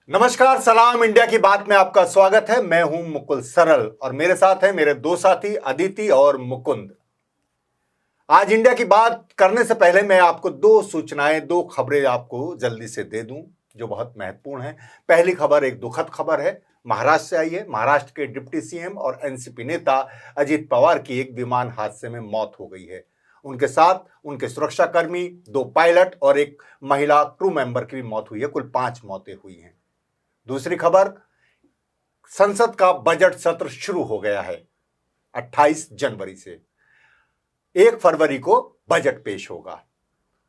नमस्कार, सलाम इंडिया की बात में आपका स्वागत है। मैं हूं मुकुल सरल और मेरे साथ हैं मेरे दो साथी अदिति और मुकुंद। आज इंडिया की बात करने से पहले मैं आपको दो सूचनाएं, दो खबरें आपको जल्दी से दे दूं जो बहुत महत्वपूर्ण है। पहली खबर एक दुखद खबर है, महाराष्ट्र से आई है। महाराष्ट्र के डिप्टी सीएम और एनसीपी नेता अजित पवार की एक विमान हादसे में मौत हो गई है। उनके साथ उनके सुरक्षाकर्मी, दो पायलट और एक महिला क्रू मेंबर की भी मौत हुई है। कुल 5 मौतें हुई हैं। दूसरी खबर, संसद का बजट सत्र शुरू हो गया है। 28 जनवरी से 1 फरवरी को बजट पेश होगा।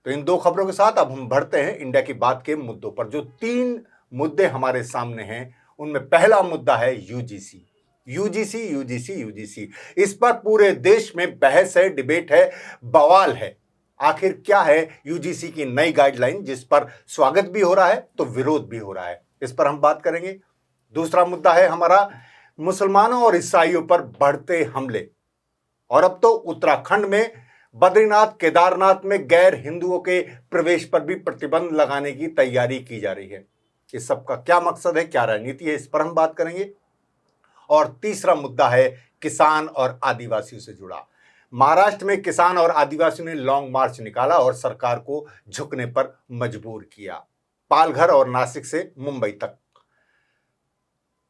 तो इन दो खबरों के साथ अब हम बढ़ते हैं इंडिया की बात के मुद्दों पर। जो 3 मुद्दे हमारे सामने हैं उनमें पहला मुद्दा है यूजीसी। यूजीसी यूजीसी यूजीसी, इस पर पूरे देश में बहस है, डिबेट है, बवाल है। आखिर क्या है यूजीसी की नई गाइडलाइन जिस पर स्वागत भी हो रहा है तो विरोध भी हो रहा है, इस पर हम बात करेंगे। दूसरा मुद्दा है हमारा मुसलमानों और ईसाइयों पर बढ़ते हमले, और अब तो उत्तराखंड में बद्रीनाथ केदारनाथ में गैर हिंदुओं के प्रवेश पर भी प्रतिबंध लगाने की तैयारी की जा रही है। इस सब का क्या मकसद है, क्या रणनीति है, इस पर हम बात करेंगे। और तीसरा मुद्दा है किसान और आदिवासियों से जुड़ा। महाराष्ट्र में किसान और आदिवासियों ने लॉन्ग मार्च निकाला और सरकार को झुकने पर मजबूर किया, पालघर और नासिक से मुंबई तक।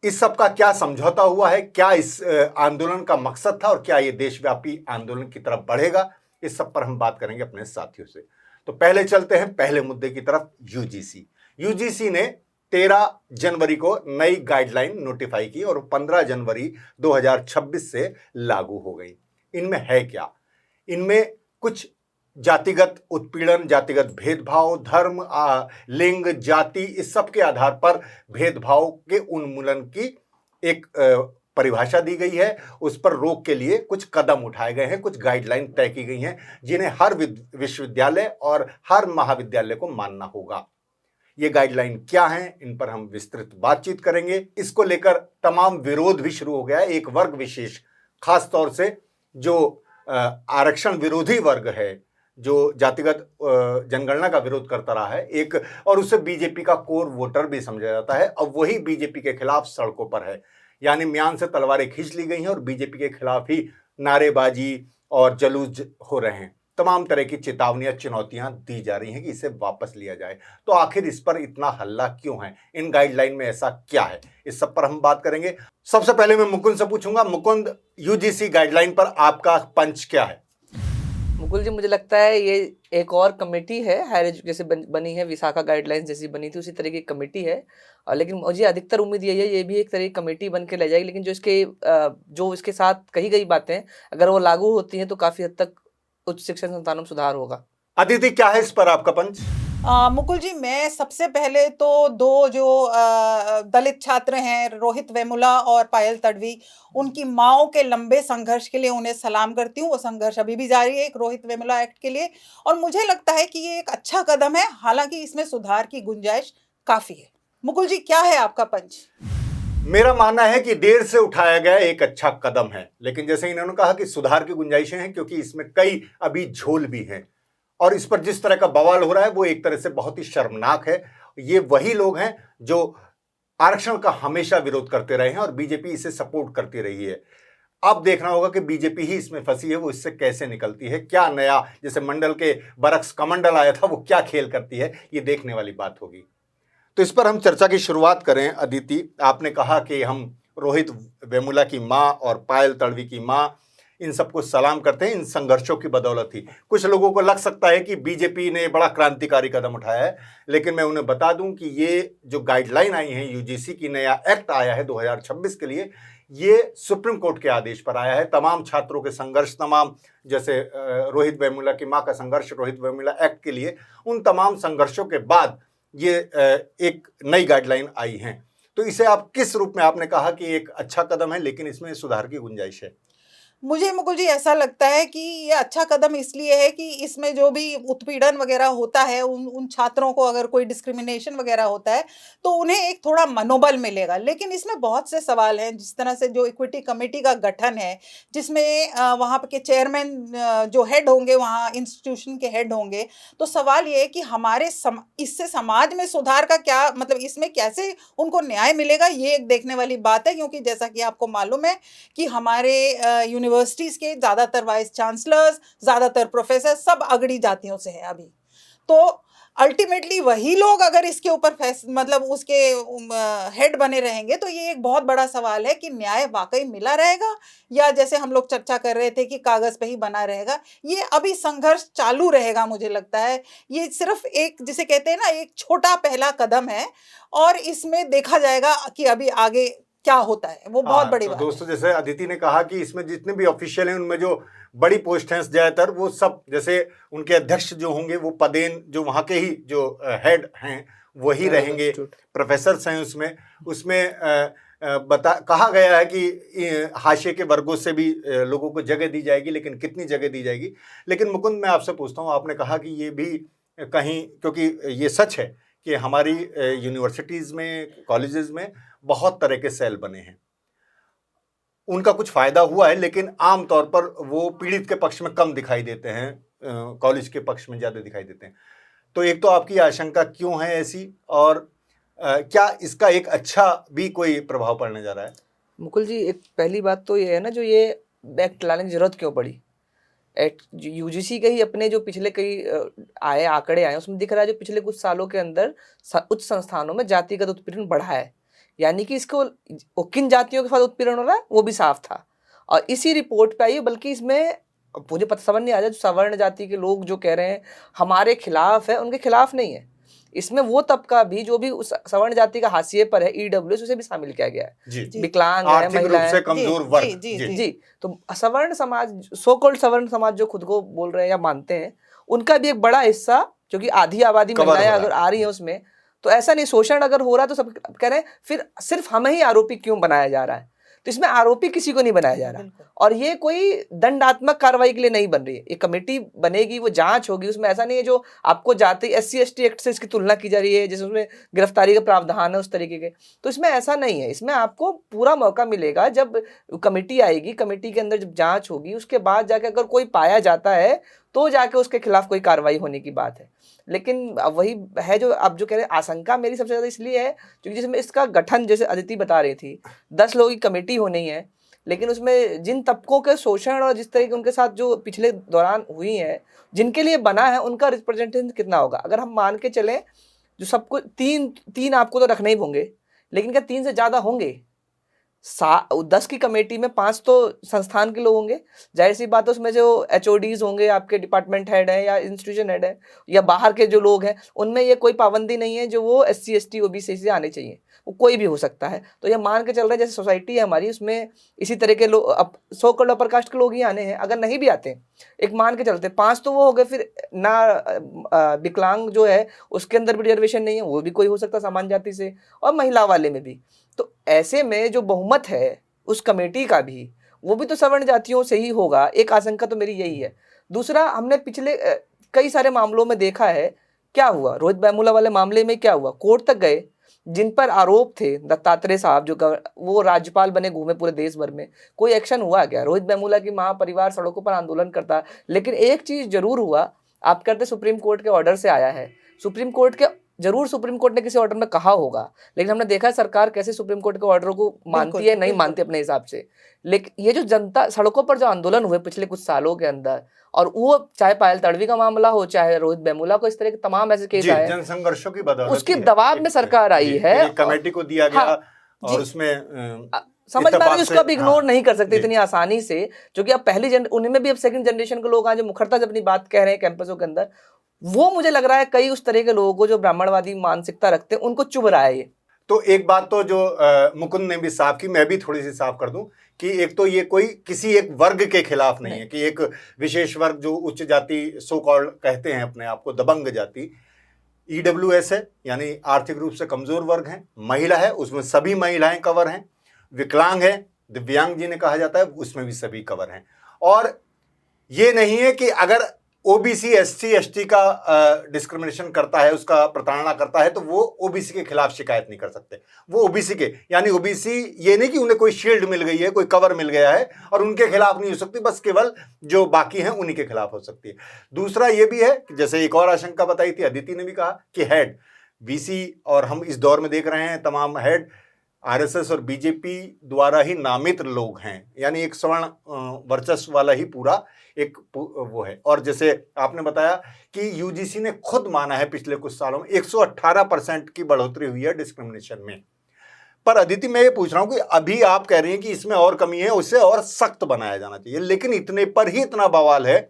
इस सब का क्या समझौता हुआ है, क्या इस आंदोलन का मकसद था और क्या यह देशव्यापी आंदोलन की तरफ बढ़ेगा, इस सब पर हम बात करेंगे अपने साथियों से। तो पहले चलते हैं पहले मुद्दे की तरफ, यूजीसी। यूजीसी ने 13 जनवरी को नई गाइडलाइन नोटिफाई की और 15 जनवरी 2026 से लागू हो गई। इनमें है क्या? इनमें कुछ जातिगत उत्पीड़न, जातिगत भेदभाव, धर्म, लिंग, जाति, इस सब के आधार पर भेदभाव के उन्मूलन की एक परिभाषा दी गई है। उस पर रोक के लिए कुछ कदम उठाए गए हैं, कुछ गाइडलाइन तय की गई हैं जिन्हें हर विश्वविद्यालय और हर महाविद्यालय को मानना होगा। ये गाइडलाइन क्या हैं, इन पर हम विस्तृत बातचीत करेंगे। इसको लेकर तमाम विरोध भी शुरू हो गया है। एक वर्ग विशेष, खास तौर से जो आरक्षण विरोधी वर्ग है, जो जातिगत जनगणना का विरोध करता रहा है एक, और उसे बीजेपी का कोर वोटर भी समझा जाता है, अब वही बीजेपी के खिलाफ सड़कों पर है। यानी म्यान से तलवारें खींच ली गई हैं और बीजेपी के खिलाफ ही नारेबाजी और जलूस हो रहे हैं। तमाम तरह की चेतावनियां, चुनौतियां दी जा रही हैं कि इसे वापस लिया जाए। तो आखिर इस पर इतना हल्ला क्यों है, इन गाइडलाइन में ऐसा क्या है, इस सब पर हम बात करेंगे। सबसे पहले मैं मुकुंद से पूछूंगा। मुकुंद, यूजीसी गाइडलाइन पर आपका पंच क्या है? मुकुल जी, मुझे लगता है ये एक और कमेटी है, हायर एजुकेशन बनी है, विशाखा गाइडलाइंस जैसी बनी थी उसी तरह की कमेटी है। लेकिन मुझे अधिकतर उम्मीद यही है ये भी एक तरह की कमेटी बन के ले जाएगी। लेकिन जो इसके साथ कही गई बातें अगर वो लागू होती हैं तो काफ़ी हद तक उच्च शिक्षा संस्थानों में सुधार होगा। अदिति, क्या है इस पर आपका पंच? मुकुल जी, मैं सबसे पहले तो दो जो दलित छात्र हैं, रोहित वेमुला और पायल तडवी, उनकी माओं के लंबे संघर्ष के लिए उन्हें सलाम करती हूँ। वो संघर्ष अभी भी जारी है एक रोहित वेमुला एक्ट के लिए, और मुझे लगता है कि ये एक अच्छा कदम है। हालांकि इसमें सुधार की गुंजाइश काफी है। मुकुल जी, क्या है आपका पंच? मेरा मानना है कि देर से उठाया गया एक अच्छा कदम है, लेकिन जैसे इन्होंने कहा कि सुधार की गुंजाइशें हैं, क्योंकि इसमें कई अभी झोल भी हैं और इस पर जिस तरह का बवाल हो रहा है वो एक तरह से बहुत ही शर्मनाक है। ये वही लोग हैं जो आरक्षण का हमेशा विरोध करते रहे हैं और बीजेपी इसे सपोर्ट करती रही है। अब देखना होगा कि बीजेपी ही इसमें फंसी है, वो इससे कैसे निकलती है। क्या नया, जैसे मंडल के बरक्स कमंडल आया था, वो क्या खेल करती है, ये देखने वाली बात होगी। तो इस पर हम चर्चा की शुरुआत करें। अदिति, आपने कहा कि हम रोहित वेमुला की माँ और पायल तडवी की माँ, इन सबको सलाम करते हैं, इन संघर्षों की बदौलत ही। कुछ लोगों को लग सकता है कि बीजेपी ने बड़ा क्रांतिकारी कदम उठाया है, लेकिन मैं उन्हें बता दूं कि ये जो गाइडलाइन आई है, यूजीसी की नया एक्ट आया है 2026 के लिए, ये सुप्रीम कोर्ट के आदेश पर आया है। तमाम छात्रों के संघर्ष, तमाम, जैसे रोहित वेमुला की माँ का संघर्ष रोहित वेमुला एक्ट के लिए, उन तमाम संघर्षों के बाद ये एक नई गाइडलाइन आई है। तो इसे आप किस रूप में, आपने कहा कि एक अच्छा कदम है लेकिन इसमें सुधार की गुंजाइश है? मुझे मुकुल जी ऐसा लगता है कि ये अच्छा कदम इसलिए है कि इसमें जो भी उत्पीड़न वगैरह होता है, उन छात्रों को अगर कोई डिस्क्रिमिनेशन वगैरह होता है तो उन्हें एक थोड़ा मनोबल मिलेगा। लेकिन इसमें बहुत से सवाल हैं, जिस तरह से जो इक्विटी कमेटी का गठन है, जिसमें वहाँ के चेयरमैन जो हेड होंगे, वहाँ इंस्टीट्यूशन के हेड होंगे, तो सवाल ये है कि हमारे इससे समाज में सुधार का क्या मतलब, इसमें कैसे उनको न्याय मिलेगा, ये एक देखने वाली बात है। क्योंकि जैसा कि आपको मालूम है कि हमारे यूनिवर्सिटीज के ज्यादातर वाइस चांसलर्स, ज्यादातर प्रोफेसर सब अगड़ी जातियों से हैं अभी। तो अल्टीमेटली वही लोग अगर इसके ऊपर मतलब उसके हेड बने रहेंगे, तो ये एक बहुत बड़ा सवाल है कि न्याय वाकई मिला रहेगा या जैसे हम लोग चर्चा कर रहे थे कि कागज पे ही बना रहेगा। ये अभी संघर्ष चालू रहेगा। मुझे लगता है ये सिर्फ एक, जिसे कहते हैं ना, एक छोटा पहला कदम है और इसमें देखा जाएगा कि अभी आगे क्या होता है। वो बहुत बड़ी बात है। दोस्तों, जैसे अदिति ने कहा कि इसमें जितने भी ऑफिशियल हैं उनमें जो बड़ी पोस्ट हैं ज्यादातर वो सब, जैसे उनके अध्यक्ष जो होंगे वो पदेन जो वहाँ के ही जो हेड हैं वही रहेंगे, प्रोफेसर्स हैं उसमें कहा गया है कि हाशिए के वर्गों से भी लोगों को जगह दी जाएगी, लेकिन कितनी जगह दी जाएगी। लेकिन मुकुंद, मैं आपसे पूछता हूँ, आपने कहा कि ये भी कहीं, क्योंकि ये सच है कि हमारी यूनिवर्सिटीज़ में, कॉलेजेस में बहुत तरह के सेल बने हैं, उनका कुछ फायदा हुआ है, लेकिन आमतौर पर वो पीड़ित के पक्ष में कम दिखाई देते हैं, कॉलेज के पक्ष में ज़्यादा दिखाई देते हैं। तो एक तो आपकी आशंका क्यों है ऐसी, और क्या इसका एक अच्छा भी कोई प्रभाव पड़ने जा रहा है? मुकुल जी, एक पहली बात तो ये है ना, जो ये एक्ट लाने की जरूरत क्यों पड़ी। यूजीसी के ही अपने जो पिछले कई आंकड़े आए, उसमें दिख रहा है जो पिछले कुछ सालों के अंदर उच्च संस्थानों में जातिगत उत्पीड़न बढ़ा है। यानी कि इसको किन जातियों के साथ उत्पीड़न हो रहा है वो भी साफ था, और इसी रिपोर्ट पे आई। बल्कि इसमें मुझे पता समझ नहीं आ रहा, जो सवर्ण जाति के लोग जो कह रहे हैं हमारे खिलाफ है, उनके खिलाफ नहीं है। इसमें वो तबका भी जो भी उस सवर्ण जाति का हाशिए पर है, ईडब्ल्यूएस, उसे भी शामिल किया गया है। विकलांग है, महिलाएं, कमजोर वर्ग, जी। तो सवर्ण समाज, सो कॉल्ड सवर्ण समाज जो खुद को बोल रहे हैं या मानते हैं, उनका भी एक बड़ा हिस्सा, क्योंकि आधी आबादी महिलाएं अगर आ रही है उसमें, तो ऐसा नहीं, शोषण अगर हो रहा है तो सब कह रहे हैं फिर सिर्फ हमें ही आरोपी क्यों बनाया जा रहा है। तो इसमें आरोपी किसी को नहीं बनाया जा रहा, और ये कोई दंडात्मक कार्रवाई के लिए नहीं बन रही है। एक कमेटी बनेगी, वो जांच होगी, उसमें ऐसा नहीं है जो आपको जाति SC/ST एक्ट से इसकी तुलना की जा रही है, जिसमें गिरफ्तारी का प्रावधान है उस तरीके के। तो इसमें ऐसा नहीं है, इसमें आपको पूरा मौका मिलेगा। जब कमेटी आएगी, कमेटी के अंदर जब जांच होगी, उसके बाद जाके अगर कोई पाया जाता है तो जाके उसके खिलाफ कोई कार्रवाई होने की बात है। लेकिन वही है जो आप जो कह रहे हैं, आशंका मेरी सबसे ज़्यादा इसलिए है क्योंकि जिसमें इसका गठन, जैसे अदिति बता रही थी, 10 लोगों की कमेटी होनी है, लेकिन उसमें जिन तबकों के शोषण और जिस तरीके उनके साथ जो पिछले दौरान हुई है, जिनके लिए बना है, उनका रिप्रेजेंटेशन कितना होगा। अगर हम मान के चलें जो सबको तीन आपको तो रखने ही होंगे, लेकिन क्या 3 से ज़्यादा होंगे? 10 की कमेटी में 5 तो संस्थान के लोग होंगे, जाहिर सी बात है। उसमें जो HODs होंगे, आपके डिपार्टमेंट हेड है या इंस्टीट्यूशन हेड है या बाहर के जो लोग हैं, उनमें ये कोई पाबंदी नहीं है जो वो SC/ST OBC से आने चाहिए, वो कोई भी हो सकता है। तो ये मान के चल रहे हैं जैसे सोसाइटी है हमारी, उसमें इसी तरह के लोग, सो कॉल्ड अपर कास्ट के लोग ही आने हैं। अगर नहीं भी आते, एक मान के चलते 5 तो वो हो गए, फिर ना विकलांग जो है उसके अंदर भी रिजर्वेशन नहीं है, वो भी कोई हो सकता सामान्य जाति से, और महिला वाले में भी। तो ऐसे में जो बहुमत है उस कमेटी का भी, वो भी तो सवर्ण जातियों से ही होगा। एक आशंका तो मेरी यही है। दूसरा, हमने पिछले कई सारे मामलों में देखा है क्या हुआ। रोहित वेमुला वाले मामले में क्या हुआ, कोर्ट तक गए, जिन पर आरोप थे, दत्तात्रेय साहब जो वो राज्यपाल बने, घूमे पूरे देश भर में, कोई एक्शन हुआ क्या? रोहित वेमुला की मां परिवार सड़कों पर आंदोलन करता। लेकिन एक चीज जरूर हुआ, आप कहते सुप्रीम कोर्ट के ऑर्डर से आया है, सुप्रीम कोर्ट ने किसी ऑर्डर में कहा होगा, लेकिन हमने देखा है सरकार कैसे सुप्रीम कोर्ट के ऑर्डर को मानती है, नहीं मानती अपने हिसाब से। लेकिन ये जो जनता सड़कों पर जो आंदोलन हुए पिछले कुछ सालों के अंदर, और वो चाहे पायल तड़वी का मामला हो, चाहे रोहित वेमुला को, इस तरह के तमाम ऐसे केस आए, जनसंघर्षों की बदौलत उसके दबाव में सरकार आई है, कमेटी को दिया गया। और उसमें समझ पा रहे, उसको अब इग्नोर नहीं कर सकते इतनी आसानी से, जो कि अब उनमें भी अब सेकंड जनरेशन के लोग हैं जो मुखरता से अपनी बात कह रहे हैं कैंपसों के अंदर। वो मुझे लग रहा है कई उस तरह के लोगों को जो ब्राह्मणवादी मानसिकता रखते हैं, उनको चुभ रहा है ये। तो एक बात तो जो मुकुंद ने भी साफ की, मैं भी थोड़ी सी साफ कर दूं कि एक तो ये कोई किसी एक वर्ग के खिलाफ नहीं है कि एक विशेष वर्ग जो उच्च जाति सो कॉल्ड कहते हैं अपने आप को, दबंग जाति, EWS है, यानी आर्थिक रूप से कमजोर वर्ग है, महिला है, उसमें सभी महिलाएं कवर हैं, विकलांग है, दिव्यांग जिन्हें कहा जाता है उसमें भी सभी कवर हैं। और ये नहीं है कि अगर ओबीसी एससी एसटी का डिस्क्रिमिनेशन करता है, उसका प्रताड़ना करता है, तो वो ओबीसी के खिलाफ शिकायत नहीं कर सकते। वो ओबीसी के, यानी ओबीसी ये नहीं कि उन्हें कोई शील्ड मिल गई है, कोई कवर मिल गया है और उनके खिलाफ नहीं हो सकती, बस केवल जो बाकी हैं उन्हीं के खिलाफ हो सकती है। दूसरा ये भी है कि जैसे एक और आशंका बताई थी, अदिति ने भी कहा कि हेड बीसी, और हम इस दौर में देख रहे हैं तमाम हेड आरएसएस और बीजेपी द्वारा ही नामित लोग हैं, यानी एक सवर्ण वर्चस्व वाला ही पूरा एक वो है। और जैसे आपने बताया कि यूजीसी ने खुद माना है पिछले कुछ सालों में 118% की बढ़ोतरी हुई है डिस्क्रिमिनेशन में। पर अदिति, मैं ये पूछ रहा हूं कि अभी आप कह रही हैं कि इसमें और कमी है, उसे और सख्त बनाया जाना चाहिए, लेकिन इतने पर ही इतना बवाल है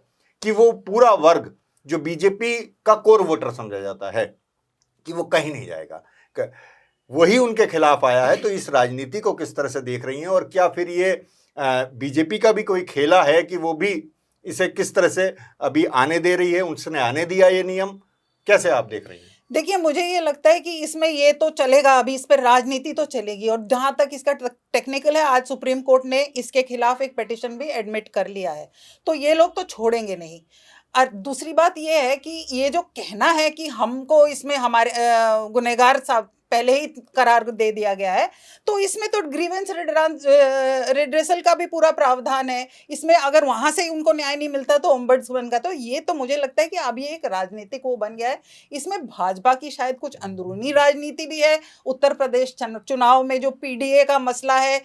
कि वो पूरा वर्ग जो बीजेपी का कोर वोटर समझा जाता है कि वो कहीं नहीं जाएगा, वही उनके खिलाफ आया है। तो इस राजनीति को किस तरह से देख रही हैं, और क्या फिर ये बीजेपी का भी कोई खेला है कि वो भी इसे किस तरह से अभी आने दे रही है, उसने आने दिया ये नियम, कैसे आप देख रही हैं? देखिए, मुझे ये लगता है कि इसमें ये तो चलेगा, अभी इस पर राजनीति तो चलेगी, और जहां तक इसका टेक्निकल है, आज सुप्रीम कोर्ट ने इसके खिलाफ एक पिटीशन भी एडमिट कर लिया है, तो ये लोग तो छोड़ेंगे नहीं। और दूसरी बात ये है कि ये जो कहना है कि हमको इसमें हमारे गुनहगार साहब पहले ही करार दे दिया गया है, तो इसमें तो ग्रीवेंस रिड्रेसल का भी पूरा प्रावधान है। इसमें अगर वहां से उनको न्याय नहीं मिलता तो ओम्बड्समैन का, तो ये तो मुझे लगता है कि अब ये एक राजनीतिक वो बन गया है। इसमें भाजपा की शायद कुछ अंदरूनी राजनीति भी है। उत्तर प्रदेश चुनाव में जो पीडीए का मसला है,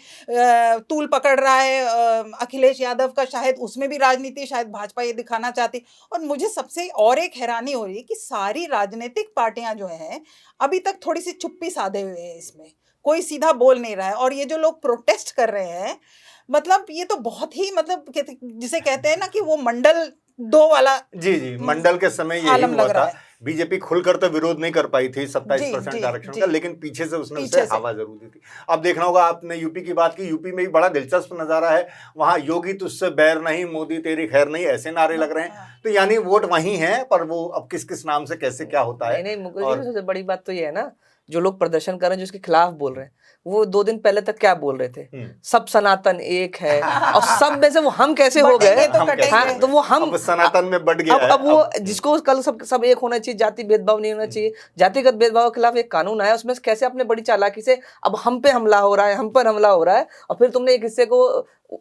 तूल पकड़ रहा है अखिलेश यादव का, शायद उसमें भी राजनीति शायद भाजपा ये दिखाना चाहती। और मुझे सबसे और एक हैरानी हो रही है कि सारी राजनीतिक पार्टियां जो हैं अभी तक थोड़ी सी चुप्पी साधे हुए हैं, इसमें कोई सीधा बोल नहीं रहा है। और ये जो लोग प्रोटेस्ट कर रहे हैं, मतलब ये तो बहुत ही, मतलब जिसे कहते हैं ना कि वो मंडल 2 वाला, जी मंडल के समय यही हुआ था। बीजेपी खुलकर तो विरोध नहीं कर पाई थी 27% आरक्षण का, लेकिन पीछे से उसने उसे हवा जरूर दी थी। अब देखना होगा, आपने यूपी की बात की, यूपी में भी बड़ा दिलचस्प नजारा है। वहां योगी तुझसे बैर नहीं, मोदी तेरी खैर नहीं, ऐसे नारे लग रहे हैं। तो यानी वोट वही है, पर वो अब किस किस नाम से कैसे क्या होता है। नहीं मुकुल जी, सबसे बड़ी बात तो ये है ना, जो लोग प्रदर्शन कर रहे हैं, जो इसके खिलाफ बोल रहे हैं, वो 2 दिन पहले तक क्या बोल रहे थे? सब सनातन एक है, और सब में से वो हम कैसे हो गए? तो वो हम सनातन में बढ़ गया। अब वो जिसको कल सब एक होना चाहिए, जाति भेदभाव नहीं होना चाहिए, जातिगत भेदभाव के खिलाफ एक कानून आया, उसमें कैसे अपने बड़ी चालाकी से अब हम पे हमला हो रहा है, हम पर हमला हो रहा है, और फिर तुमने एक हिस्से को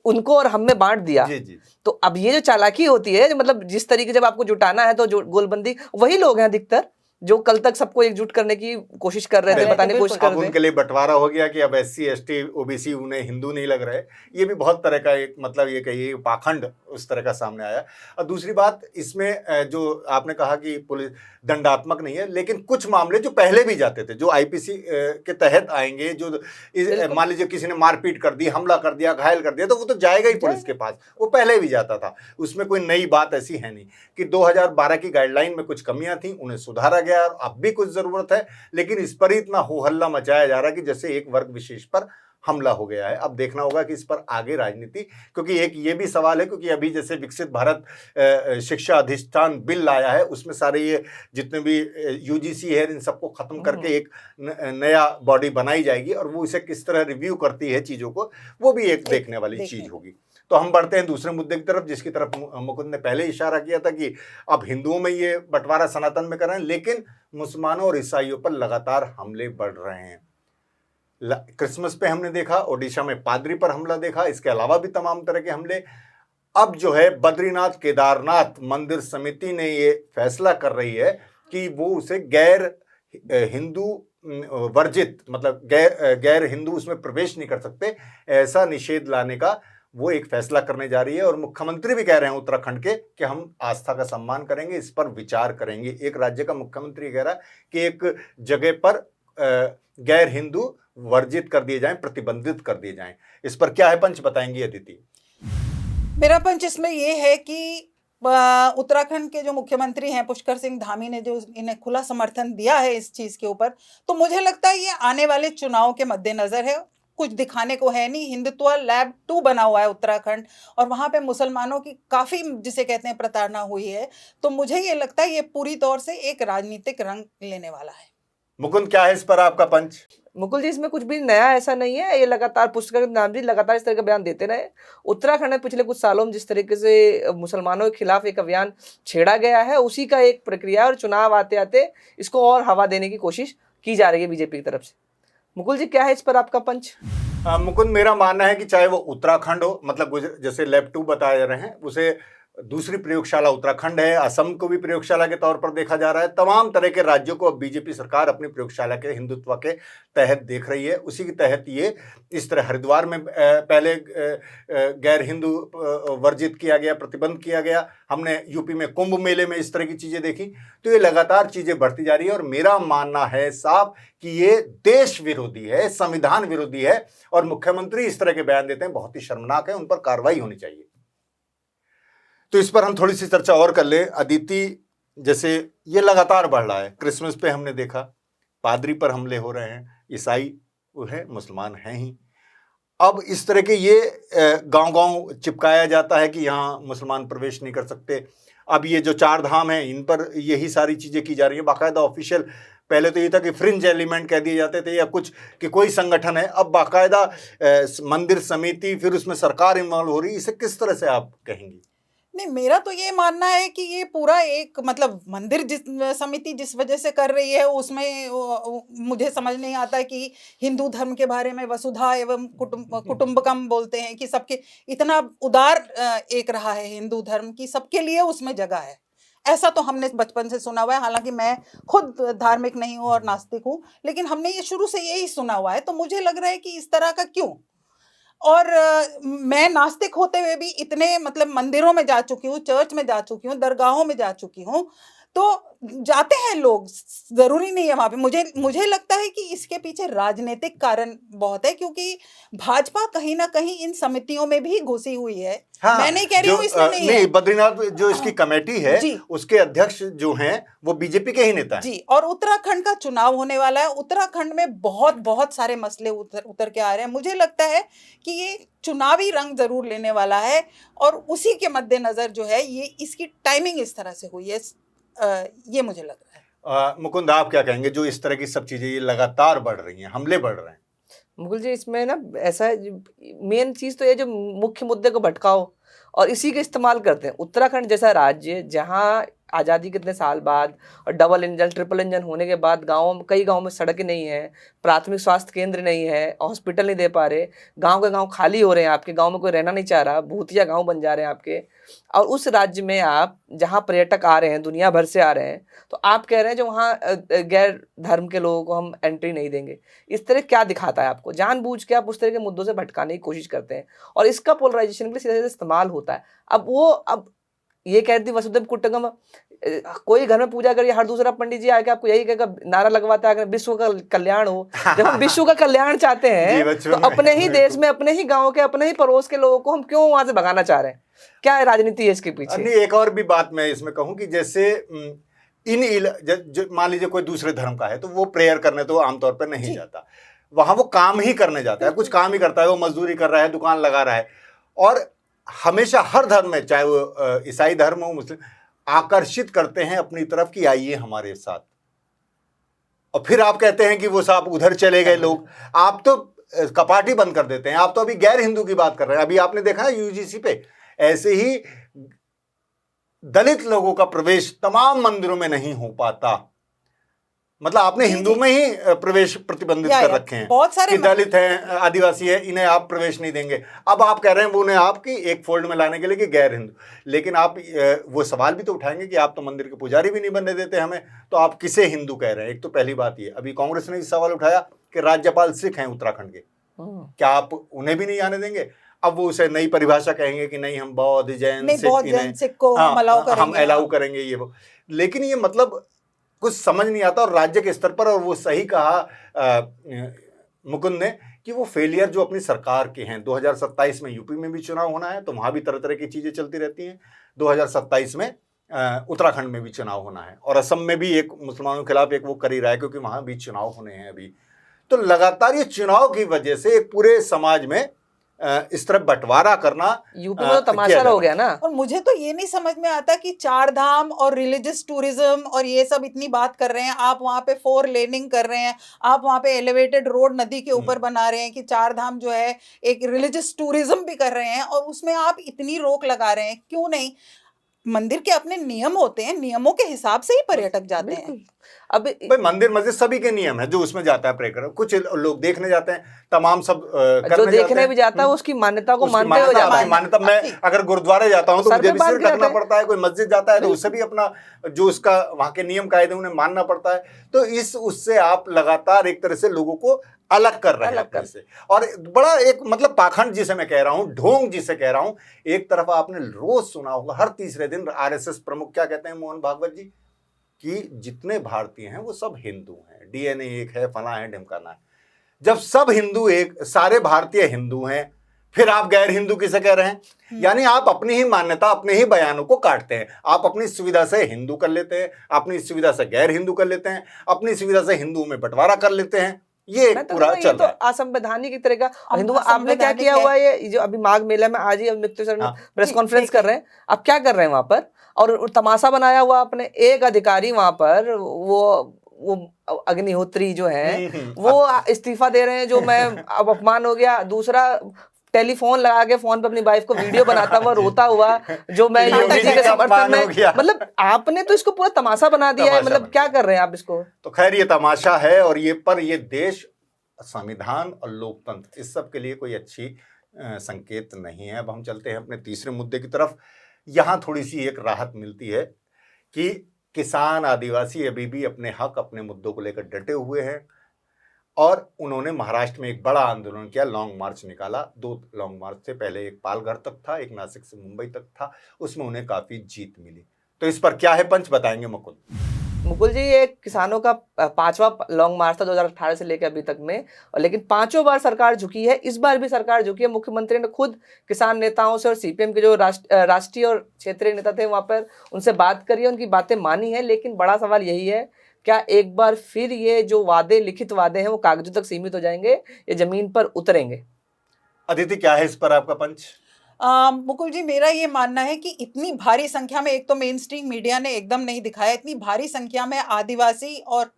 उनको और हम में बांट दिया। जी। तो अब ये जो चालाकी होती है, मतलब जिस तरीके जब आपको जुटाना है, तो जो गोलबंदी, वही लोग हैं अधिकतर जो कल तक सबको एकजुट करने की कोशिश कर रहे थे, बताने की कोशिश कर रहे थे। उनके लिए बंटवारा हो गया कि अब एससी एसटी ओबीसी उन्हें हिंदू नहीं लग रहे। ये भी बहुत तरह का एक, मतलब ये कहिए पाखंड उस तरह का सामने आया। और दूसरी बात, इसमें जो आपने कहा कि पुलिस दंडात्मक नहीं है, लेकिन कुछ मामले जो पहले भी जाते थे, जो आईपीसी के तहत आएंगे, जो मान लीजिए किसी ने मारपीट कर दी, हमला कर दिया, घायल कर दिया, तो वो तो जाएगा ही पुलिस के पास, वो पहले भी जाता था। उसमें कोई नई बात ऐसी है नहीं कि 2012 की गाइडलाइन में कुछ कमियां थी, उन्हें सुधारा गया, अब भी कुछ जरूरत है, लेकिन इस पर ही इतना हो हल्ला मचाया जा रहा है कि जैसे एक वर्ग विशेष पर हमला हो गया है। अब देखना होगा कि इस पर आगे राजनीति, क्योंकि एक ये भी सवाल है, क्योंकि अभी जैसे विकसित भारत शिक्षा अधिष्ठान बिल आया है, उसमें सारे ये जितने भी यूजीसी है, इन सबको खत्म करके एक नया बॉडी बनाई जाएगी, और वो इसे किस तरह रिव्यू करती है चीजों को, वो भी एक देखने वाली चीज होगी। तो हम बढ़ते हैं दूसरे मुद्दे की तरफ, जिसकी तरफ मुकुंद ने पहले इशारा किया था कि अब हिंदुओं में ये बंटवारा सनातन में कर रहे हैं, लेकिन मुसलमानों और ईसाइयों पर लगातार हमले बढ़ रहे हैं। क्रिसमस पे हमने देखा, ओडिशा में पादरी पर हमला देखा, इसके अलावा भी तमाम तरह के हमले। अब जो है बद्रीनाथ केदारनाथ मंदिर समिति ने ये फैसला कर रही है कि वो उसे गैर हिंदू वर्जित, मतलब गैर हिंदू उसमें प्रवेश नहीं कर सकते, ऐसा निषेध लाने का वो एक फैसला करने जा रही है। और मुख्यमंत्री भी कह रहे हैं उत्तराखंड के कि हम आस्था का सम्मान करेंगे, इस पर विचार करेंगे। एक राज्य का मुख्यमंत्री कह रहा है कि एक जगह पर गैर हिंदू वर्जित कर दिए जाएं, प्रतिबंधित कर दिए जाएं। इस पर क्या है पंच, बताएंगी अदिति? मेरा पंच इसमें ये है कि उत्तराखंड के जो मुख्यमंत्री हैं पुष्कर सिंह धामी ने जो इन्हें खुला समर्थन दिया है इस चीज के ऊपर, तो मुझे लगता है ये आने वाले चुनाव के मद्देनजर है। कुछ दिखाने को है नहीं। हिंदुत्व लैब 2 बना हुआ है उत्तराखंड, और वहां पे मुसलमानों की काफी, जिसे कहते हैं, प्रताड़ना हुई है। तो मुझे ये लगता है ये पूरी तौर से एक राजनीतिक रंग लेने वाला है। मुकुंद, क्या है इस पर आपका पंच? मुकुल जी, इसमें कुछ भी नया ऐसा नहीं है। ये लगातार पुष्कर नाम जी लगातार इस तरह का बयान देते रहे। उत्तराखंड में पिछले कुछ सालों में जिस तरीके से मुसलमानों के खिलाफ एक अभियान छेड़ा गया है, उसी का एक प्रक्रिया, और चुनाव आते आते इसको और हवा देने की कोशिश की जा रही है बीजेपी की तरफ से। मुकुल जी, क्या है इस पर आपका पंच? मुकुंद, मेरा मानना है कि चाहे वो उत्तराखंड हो, मतलब जैसे लैब 2 बताए जा रहे हैं, उसे दूसरी प्रयोगशाला उत्तराखंड है, असम को भी प्रयोगशाला के तौर पर देखा जा रहा है। तमाम तरह के राज्यों को अब बीजेपी सरकार अपनी प्रयोगशाला के हिंदुत्व के तहत देख रही है। उसी के तहत ये इस तरह हरिद्वार में पहले गैर हिंदू वर्जित किया गया, प्रतिबंध किया गया। हमने यूपी में कुंभ मेले में इस तरह की चीजें देखी। तो ये लगातार चीजें बढ़ती जा रही है और मेरा मानना है साफ कि ये देश विरोधी है, संविधान विरोधी है। और मुख्यमंत्री इस तरह के बयान देते हैं, बहुत ही शर्मनाक है, उन पर कार्रवाई होनी चाहिए। तो इस पर हम थोड़ी सी चर्चा और कर ले। अदिति, जैसे ये लगातार बढ़ रहा है, क्रिसमस पे हमने देखा पादरी पर हमले हो रहे हैं, ईसाई वो है, मुसलमान हैं ही। अब इस तरह के ये गांव-गांव चिपकाया जाता है कि यहाँ मुसलमान प्रवेश नहीं कर सकते। अब ये जो 4 धाम हैं, इन पर यही सारी चीजें की जा रही है, बाकायदा ऑफिशियल। पहले तो ये था कि फ्रिंज एलिमेंट कह दिए जाते थे या कुछ कि कोई संगठन है, अब बाकायदा मंदिर समिति, फिर उसमें सरकार इन्वॉल्व हो रही है। इसे किस तरह से आप कहेंगी? नहीं, मेरा तो ये मानना है कि ये पूरा एक मतलब मंदिर समिति जिस वजह से कर रही है, उसमें मुझे समझ नहीं आता कि हिंदू धर्म के बारे में वसुधा एवं कुटुंबकम बोलते हैं कि सबके इतना उदार एक रहा है हिंदू धर्म की, सबके लिए उसमें जगह है। ऐसा तो हमने बचपन से सुना हुआ है। हालांकि मैं खुद धार्मिक नहीं हूँ और नास्तिक हूँ, लेकिन हमने ये शुरू से यही सुना हुआ है। तो मुझे लग रहा है कि इस तरह का क्यों। और मैं नास्तिक होते हुए भी इतने मतलब मंदिरों में जा चुकी हूँ, चर्च में जा चुकी हूँ, दरगाहों में जा चुकी हूँ। तो जाते हैं लोग, जरूरी नहीं है वहां पे। मुझे लगता है कि इसके पीछे राजनीतिक कारण बहुत है, क्योंकि भाजपा कहीं ना कहीं इन समितियों में भी घुसी हुई है। हाँ, मैं नहीं कह रही हूँ इसमें नहीं है। बद्रीनाथ जो इसकी कमेटी है, उसके अध्यक्ष जो हैं वो बीजेपी के ही नेता हैं। जी, और उत्तराखंड का चुनाव होने वाला है। उत्तराखंड में बहुत सारे मसले उतर के आ रहे हैं। मुझे लगता है कि ये चुनावी रंग जरूर लेने वाला है, और उसी के मद्देनजर जो है ये इसकी टाइमिंग इस तरह से हुई है, ये मुझे लग रहा है। मुकुंद, आप क्या कहेंगे जो इस तरह की सब चीजें ये लगातार बढ़ रही हैं, हमले बढ़ रहे हैं? मुकुल जी, इसमें ना ऐसा है, मेन चीज तो ये जो मुख्य मुद्दे को भटकाओ और इसी का इस्तेमाल करते हैं। उत्तराखंड जैसा राज्य जहाँ आज़ादी के इतने साल बाद और डबल इंजन ट्रिपल इंजन होने के बाद कई गाँव में सड़कें नहीं है, प्राथमिक स्वास्थ्य केंद्र नहीं है, हॉस्पिटल नहीं दे पा रहे, गांव के गांव खाली हो रहे हैं, आपके गांव में कोई रहना नहीं चाह रहा, भूतिया गांव बन जा रहे हैं आपके। और उस राज्य में आप जहां पर्यटक आ रहे हैं, दुनिया भर से आ रहे हैं, तो आप कह रहे हैं जो वहाँ गैर धर्म के लोगों को हम एंट्री नहीं देंगे। इस तरह क्या दिखाता है आपको? जानबूझ के आप उस तरह के मुद्दों से भटकाने की कोशिश करते हैं और इसका पोलराइजेशन के लिए सीधे सीधे इस्तेमाल होता है। अब ये कहती वसुधैव कुटुंबकम, कोई घर में पूजा करिए, हर दूसरा पंडित जी आके आपको यही कहेगा, नारा लगवाता है विश्व का कल्याण हो। जब हम विश्व का कल्याण चाहते हैं तो अपने ही देश में, अपने ही गांव के, अपने ही पड़ोस के लोगों को हम क्यों वहां से भगाना चाह रहे हैं? क्या है राजनीति है इसके पीछे? नहीं, एक और भी बात मैं इसमें कहूं कि जैसे मान लीजिए कोई दूसरे धर्म का है तो वो प्रेयर करने तो आमतौर पर नहीं जाता, वहां वो काम ही करने जाता है, कुछ काम ही करता है, वो मजदूरी कर रहा है, दुकान लगा रहा है। और हमेशा हर धर्म में, चाहे वो ईसाई धर्म हो, मुस्लिम, आकर्षित करते हैं अपनी तरफ कि आइए हमारे साथ। और फिर आप कहते हैं कि वो साहब उधर चले गए लोग, आप तो कपाटी बंद कर देते हैं। आप तो अभी गैर हिंदू की बात कर रहे हैं। अभी आपने देखा है यूजीसी पे ऐसे ही दलित लोगों का प्रवेश तमाम मंदिरों में नहीं हो पाता। मतलब आपने हिंदू में ही प्रवेश प्रतिबंधित कर रखे हैं, बहुत सारे कि दलित हैं, आदिवासी है, इन्हें आप प्रवेश नहीं देंगे। अब आप कह रहे हैं वो उन्हें आपकी एक फोल्ड में लाने के लिए कि गैर हिंदू। लेकिन आप वो सवाल भी तो उठाएंगे कि आप तो मंदिर के पुजारी भी नहीं बनने देते हमें, तो आप किसे हिंदू कह रहे हैं? एक तो पहली बात ये। अभी कांग्रेस ने इस सवाल उठाया कि राज्यपाल सिख हैं उत्तराखंड के, क्या आप उन्हें भी नहीं आने देंगे? अब वो उसे नई परिभाषा कहेंगे कि नहीं, हम बौद्ध, जैन, सिख को हम अलाउ करेंगे, ये वो। लेकिन ये मतलब कुछ समझ नहीं आता। और राज्य के स्तर पर, और वो सही कहा मुकुंद ने कि वो फेलियर जो अपनी सरकार के हैं। 2027 में यूपी में भी चुनाव होना है, तो वहां भी तरह तरह की चीजें चलती रहती हैं। 2027 में उत्तराखंड में भी चुनाव होना है, और असम में भी एक मुसलमानों के खिलाफ एक वो कर ही रहा है, क्योंकि वहां भी चुनाव होने हैं अभी। तो लगातार ये चुनाव की वजह से एक पूरे समाज में इस तरह बंटवारा करना यूपी में तो किया तमाशा जा हो रहा गया ना। और मुझे तो ये नहीं समझ में आता कि चार धाम और रिलीजियस टूरिज्म और ये सब इतनी बात कर रहे हैं, आप वहाँ पे 4 लेनिंग कर रहे हैं, आप वहाँ पे एलिवेटेड रोड नदी के ऊपर बना रहे हैं कि चार धाम जो है एक रिलीजियस टूरिज्म भी कर रहे हैं, और उसमें आप इतनी रोक लगा रहे हैं, क्यों नहीं? मंदिर के अपने नियम होते हैं, नियमों के हिसाब से ही पर्यटक जाते हैं। बिल्कुल। अब भाई मंदिर मस्जिद सभी के नियम है जो उसमें जाता है पर्यटक, कुछ लोग देखने जाते हैं, तमाम सब करने जो जाते देखने हैं। भी जाता है वो उसकी मान्यता को उसकी मानते हुए मान्यता, जाता अपनी है। मान्यता। मैं अगर गुरुद्वारे जाता हूँ तो सर मुझे पे भी बांध सिर के जाता ढकना है। पड़ता है, कोई मस्जिद जाता है तो उसे भी अपना जो उसका वहां के नियम कायदे उन्हें मानना पड़ता है। तो उससे आप लगातार एक तरह से लोगों को अलग कर रहे हैं अपने से, और बड़ा एक मतलब पाखंड जिसे मैं कह रहा हूं, ढोंग जिसे कह रहा हूं। एक तरफ आपने रोज सुना होगा हर तीसरे दिन आरएसएस प्रमुख क्या कहते हैं, मोहन भागवत जी, कि जितने भारतीय हैं वो सब हिंदू हैं, डीएनए एक है, फला है, ढिमकाना है। जब सब हिंदू एक, सारे भारतीय हिंदू हैं, फिर आप गैर हिंदू किसे कह रहे हैं? यानी आप अपनी ही मान्यता, अपने ही बयानों को काटते हैं। आप अपनी सुविधा से हिंदू कर लेते हैं, अपनी सुविधा से गैर हिंदू कर लेते हैं, अपनी सुविधा से हिंदू में बंटवारा कर लेते हैं। ये मैं तो पूरा कहूँगा चल ये तो रहा है। असंवैधानिक एक तरह का। अब हिंदू आपने क्या असंवैधानिक किया है। हुआ है, ये जो अभी माघ मेला में आज ही अमित सर हाँ। प्रेस जी, कॉन्फ्रेंस कर देखिए। रहे हैं, अब क्या कर रहे हैं वहां पर, और तमाशा बनाया हुआ अपने एक अधिकारी वहां पर, वो अग्निहोत्री जो है वो इस्तीफा दे रहे हैं, जो मैं अब अपमान हो गया। दूसरा टेलीफोन लगा के फोन पे अपनी वाइफ को वीडियो बनाता हुआ रोता हुआ, जो मैं योगी योगी जी जी के का अपमान समर्थन हो में, गया। मतलब आपने तो इसको पूरा तमाशा बना दिया है। तमाशा मतलब बना क्या दिया। कर रहे हैं आप इसको? तो खैर ये तमाशा है, और ये देश, संविधान और लोकतंत्र इस सब के लिए कोई अच्छी संकेत नहीं है। अब हम चलते हैं अपने तीसरे मुद्दे की तरफ। यहाँ थोड़ी सी एक राहत मिलती है कि किसान आदिवासी अभी भी अपने हक, अपने मुद्दों को लेकर डटे हुए हैं, और उन्होंने महाराष्ट्र में एक बड़ा आंदोलन किया, लॉन्ग मार्च निकाला। 2 लॉन्ग मार्च थे, पहले एक पालघर तक था, एक नासिक से मुंबई तक था, उसमें उन्हें काफी जीत मिली। तो इस पर क्या है पंच, बताएंगे मुकुल जी। ये किसानों का 5वां लॉन्ग मार्च था 2018 से लेकर अभी तक में, और लेकिन 5 बार सरकार झुकी है। इस बार भी सरकार झुकी है। मुख्यमंत्री ने खुद किसान नेताओं से और सीपीएम के जो राष्ट्रीय और क्षेत्रीय नेता थे वहां पर उनसे बात करी है, उनकी बातें मानी है। लेकिन बड़ा सवाल यही है, क्या एक बार फिर ये जो वादे, लिखित वादे हैं, वो कागजों तक सीमित हो जाएंगे, ये जमीन पर उतरेंगे? अदिति, क्या है इस पर आपका पंच? मुकुल जी, मेरा ये मानना है कि इतनी भारी संख्या में, एक तो मेन स्ट्रीम मीडिया ने एकदम नहीं दिखाया, इतनी भारी संख्या में आदिवासी और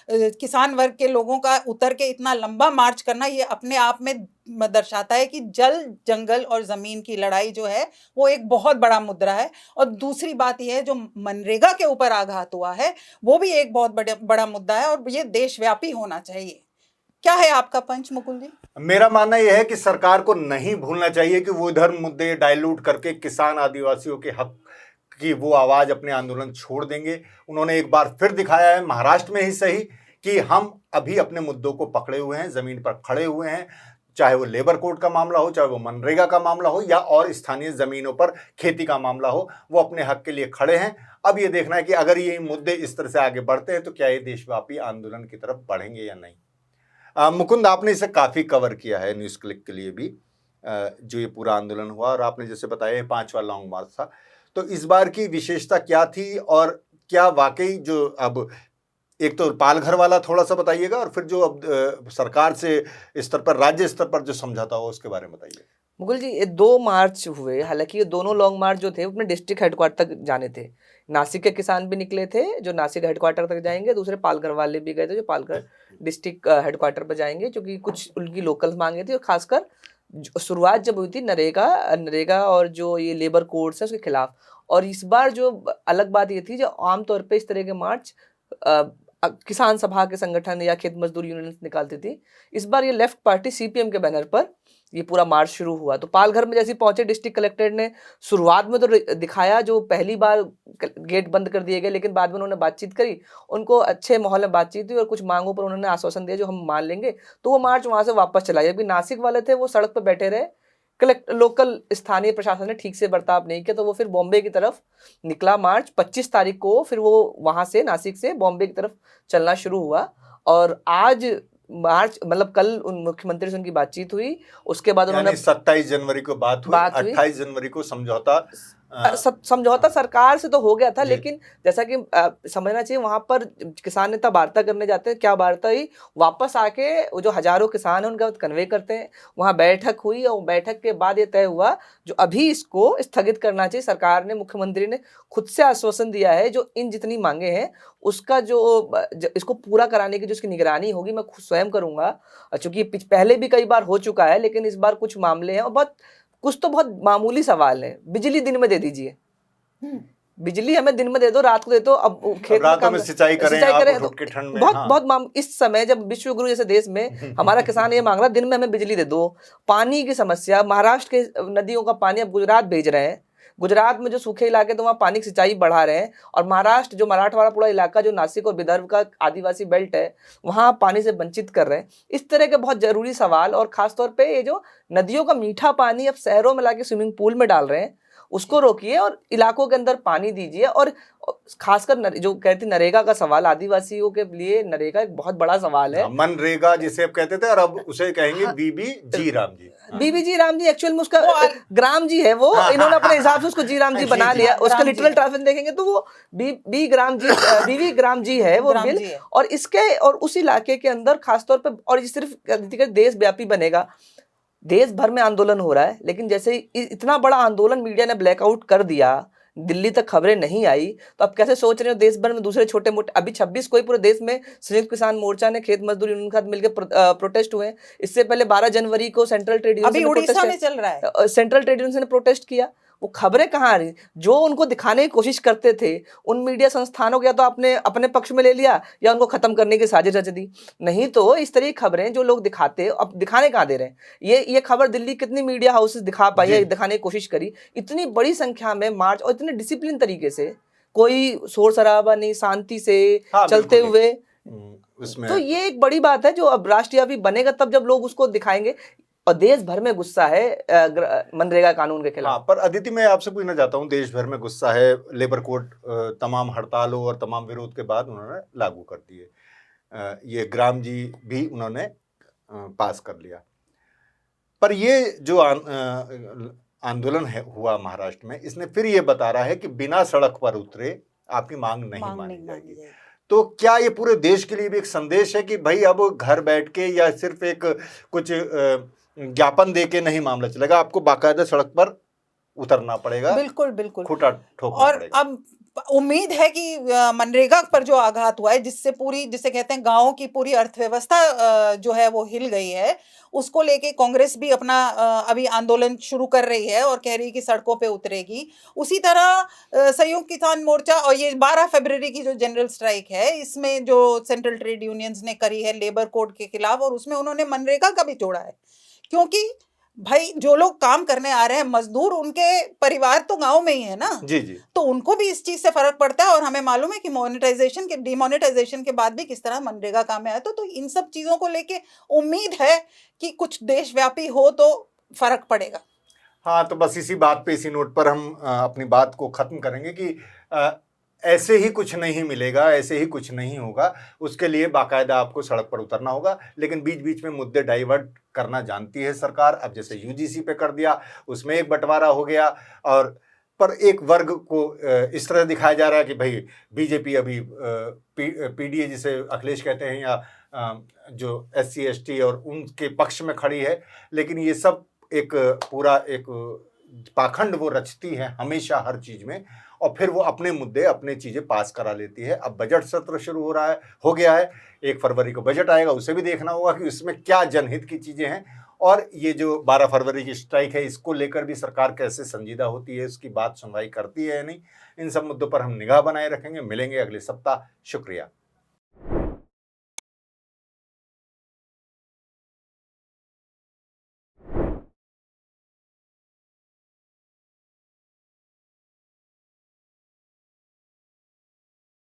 किसान वर्ग के लोगों का उतर के इतना लंबा मार्च करना, ये अपने आप में दर्शाता है कि जल, जंगल और जमीन की लड़ाई जो है वो एक बहुत बड़ा मुद्दा है। और दूसरी बात यह है, जो मनरेगा के ऊपर आघात हुआ है वो भी एक बहुत बड़ा मुद्दा है, और ये देशव्यापी होना चाहिए। क्या है आपका पंच मुकुल जी? मेरा मानना यह है कि सरकार को नहीं भूलना चाहिए कि वो इधर मुद्दे डाइल्यूट करके किसान आदिवासियों के हक की वो आवाज, अपने आंदोलन छोड़ देंगे। उन्होंने एक बार फिर दिखाया है, महाराष्ट्र में ही सही, कि हम अभी अपने मुद्दों को पकड़े हुए हैं, जमीन पर खड़े हुए हैं। चाहे वो लेबर कोड का मामला हो, चाहे वो मनरेगा का मामला हो, या और स्थानीय जमीनों पर खेती का मामला हो, वो अपने हक के लिए खड़े हैं। अब ये देखना है कि अगर ये मुद्दे इस तरह से आगे बढ़ते हैं तो क्या ये देशव्यापी आंदोलन की तरफ बढ़ेंगे या नहीं। मुकुंद, आपने इसे काफी कवर किया है न्यूज क्लिक के लिए भी, जो ये पूरा आंदोलन हुआ, और आपने जैसे बताया 5वां लॉन्ग मार्च था। तो इस बार की विशेषता क्या थी, और क्या वाकई जो अब एक तो पालघर वाला थोड़ा सा बताइएगा, और फिर जो अब सरकार से स्तर पर, राज्य स्तर पर जो समझौता हो उसके बारे में बताइए। मुकुल जी, ये 2 मार्च हुए। हालांकि ये दोनों लॉन्ग मार्च जो थे अपने डिस्ट्रिक्ट हेडक्वार्टर तक जाने थे। नासिक के किसान भी निकले थे जो नासिक हेडक्वार्टर तक जाएंगे, दूसरे पालघर वाले भी गए थे जो पालघर डिस्ट्रिक्ट हेडक्वार्टर पर जाएंगे, क्योंकि कुछ उनकी लोकल मांगे थी। और खासकर शुरुआत जब हुई थी नरेगा और जो ये लेबर कोड्स है उसके खिलाफ। और इस बार जो अलग बात ये थी, जो आमतौर पर इस तरह के मार्च किसान सभा के संगठन या खेत मजदूर यूनियन निकालती थी, इस बार ये लेफ्ट पार्टी सीपीएम के बैनर पर ये पूरा मार्च शुरू हुआ। तो पालघर में जैसे पहुंचे, डिस्ट्रिक्ट कलेक्टर ने शुरुआत में तो दिखाया, जो पहली बार गेट बंद कर दिए गए, लेकिन बाद में उन्होंने बातचीत करी, उनको अच्छे माहौल में बातचीत हुई और कुछ मांगों पर उन्होंने आश्वासन दिया जो हम मान लेंगे। तो वो मार्च वहां से वापस चला गया। जबकि नासिक वाले थे वो सड़क पर बैठे रहे, लोकल स्थानीय प्रशासन ने ठीक से बर्ताव नहीं किया, तो वो फिर बॉम्बे की तरफ निकला मार्च। 25 तारीख को फिर वो वहां से, नासिक से बॉम्बे की तरफ चलना शुरू हुआ। और आज मार्च, मतलब कल उन मुख्यमंत्री से उनकी बातचीत हुई, उसके बाद उन्होंने 27 जनवरी को बात हुई, 28 जनवरी को समझौता समझौता सरकार से तो हो गया था, जी। लेकिन जैसा कि समझना चाहिए, वहां पर किसान नेता वार्ता करने जाते हैं, क्या वार्ता हुई, वापस आके वो जो हजारों किसान हैं उनका कन्वे करते हैं। वहां बैठक हुई और बैठक के बाद ये तय हुआ जो अभी इसको स्थगित करना चाहिए। सरकार ने, मुख्यमंत्री ने खुद से आश्वासन दिया है जो इन जितनी मांगे हैं उसका इसको पूरा कराने की जो इसकी निगरानी होगी मैं खुद स्वयं करूंगा। चूंकि पहले भी कई बार हो चुका है, लेकिन इस बार कुछ मामले हैं और कुछ तो बहुत मामूली सवाल है। बिजली दिन में दे दीजिए, बिजली हमें दिन में दे दो, रात को दे दो। अब खेत रातों में सिंचाई करें आप तो ठुक के ठंड में। बहुत इस समय जब विश्व गुरु जैसे देश में हमारा किसान ये मांग रहा है दिन में हमें बिजली दे दो। पानी की समस्या, महाराष्ट्र के नदियों का पानी अब गुजरात भेज रहे हैं। गुजरात में जो सूखे इलाके तो वहाँ पानी की सिंचाई बढ़ा रहे हैं, और महाराष्ट्र जो मराठवाड़ा पूरा इलाका जो नासिक और विदर्भ का आदिवासी बेल्ट है वहाँ पानी से वंचित कर रहे हैं। इस तरह के बहुत जरूरी सवाल, और खासतौर पे ये जो नदियों का मीठा पानी अब शहरों में लाके स्विमिंग पूल में डाल रहे हैं उसको रोकिए और इलाकों के अंदर पानी दीजिए। और खासकर जो कहती नरेगा का सवाल, आदिवासियों के लिए नरेगा एक बहुत बड़ा सवाल है। मनरेगा जिसे अब कहते थे और अब उसे कहेंगे बीबी जी राम जी। बीबी जी राम जी एक्चुअल में उसका ग्राम जी है वो, इन्होंने अपने हिसाब से उसको जी राम जी बना लिया। उसका लिटरल ट्रांसलेशन देखेंगे तो वो बीबी ग्राम जी है वो बिल। और इसके और उस इलाके के अंदर खासतौर पर, और ये सिर्फ देशव्यापी बनेगा, देश भर में आंदोलन हो रहा है, लेकिन जैसे इतना बड़ा आंदोलन मीडिया ने ब्लैकआउट कर दिया, दिल्ली तक खबरें नहीं आई, तो अब कैसे सोच रहे हो देश भर में दूसरे छोटे मोटे, अभी 26 को ही पूरे देश में संयुक्त किसान मोर्चा ने खेत मजदूर यूनियन के साथ मिलकर प्रोटेस्ट हुए। इससे पहले 12 जनवरी को central trade union central trade union ने प्रोटेस्ट किया। वो खबरें कहाँ आ रही, जो उनको दिखाने की कोशिश करते थे उन मीडिया संस्थानों को या तो अपने पक्ष में ले लिया या उनको खत्म करने की साजिश रच दी। नहीं तो इस तरह की खबरें जो लोग दिखाते अब दिखाने कहाँ दे रहे हैं। ये खबर दिल्ली कितनी मीडिया हाउसेस दिखा पाई है, दिखाने की कोशिश करी, इतनी बड़ी संख्या में मार्च और इतने डिसिप्लिन तरीके से, कोई शोर शराबा नहीं, शांति से चलते हुए। तो ये एक बड़ी बात है जो अब राष्ट्रव्यापी बनेगा तब जब लोग उसको दिखाएंगे। और देश भर में गुस्सा है मनरेगा कानून के खिलाफ। पर अदिति मैं आपसे पूछना चाहता हूँ, देश भर में गुस्सा है, लेबर कोड तमाम हड़तालों और तमाम विरोध के बाद उन्होंने लागू कर दिए, ये ग्राम जी भी उन्होंने पास कर लिया। पर ये जो आंदोलन हुआ महाराष्ट्र में, इसने फिर ये बता रहा है कि बिना सड़क पर उतरे आपकी मांग नहीं मानी जाएगी। तो क्या ये पूरे देश के लिए भी एक संदेश है कि भाई अब घर बैठ के या सिर्फ एक कुछ ज्ञापन देके नहीं मामला चलेगा, आपको बाकायदा सड़क पर उतरना पड़ेगा? बिल्कुल बिल्कुल, खूंटा ठोकना और पड़ेगा। अब उम्मीद है कि मनरेगा पर जो आघात हुआ है, जिसे कहते हैं गांवों की पूरी अर्थव्यवस्था जो है वो हिल गई है, उसको लेके कांग्रेस भी अपना अभी आंदोलन शुरू कर रही है और कह रही है कि सड़कों पे उतरेगी। उसी तरह संयुक्त किसान मोर्चा और ये 12 फरवरी की जो जनरल स्ट्राइक है, इसमें जो सेंट्रल ट्रेड यूनियंस ने करी है लेबर कोड के खिलाफ, और उसमें उन्होंने मनरेगा का भी जोड़ा है, क्योंकि भाई जो लोग काम करने आ रहे हैं मजदूर, उनके परिवार तो गांव में ही है ना। जी जी। तो उनको भी इस चीज से फर्क पड़ता है, और हमें मालूम है कि डिमोनेटाइजेशन के बाद भी किस तरह मनरेगा काम में आया। तो इन सब चीजों को लेके उम्मीद है कि कुछ देशव्यापी हो तो फर्क पड़ेगा। हाँ, तो बस इसी बात पे, इसी नोट पर हम अपनी बात को खत्म करेंगे कि ऐसे ही कुछ नहीं मिलेगा, ऐसे ही कुछ नहीं होगा, उसके लिए बाकायदा आपको सड़क पर उतरना होगा। लेकिन बीच बीच में मुद्दे डाइवर्ट करना जानती है सरकार। अब जैसे यूजीसी पे कर दिया, उसमें एक बंटवारा हो गया, और पर एक वर्ग को इस तरह दिखाया जा रहा है कि भाई बीजेपी अभी पीडीए जिसे अखिलेश कहते हैं, या जो SC ST और उनके पक्ष में खड़ी है। लेकिन ये सब एक पूरा एक पाखंड वो रचती है हमेशा हर चीज में, और फिर वो अपने मुद्दे, अपने चीजें पास करा लेती है। अब बजट सत्र शुरू हो गया है, 1 फरवरी को बजट आएगा, उसे भी देखना होगा कि उसमें क्या जनहित की चीजें हैं, और ये जो 12 फरवरी की स्ट्राइक है इसको लेकर भी सरकार कैसे संजीदा होती है, उसकी बात सुनवाई करती है या नहीं। इन सब मुद्दों पर हम निगाह बनाए रखेंगे। मिलेंगे अगले सप्ताह। शुक्रिया।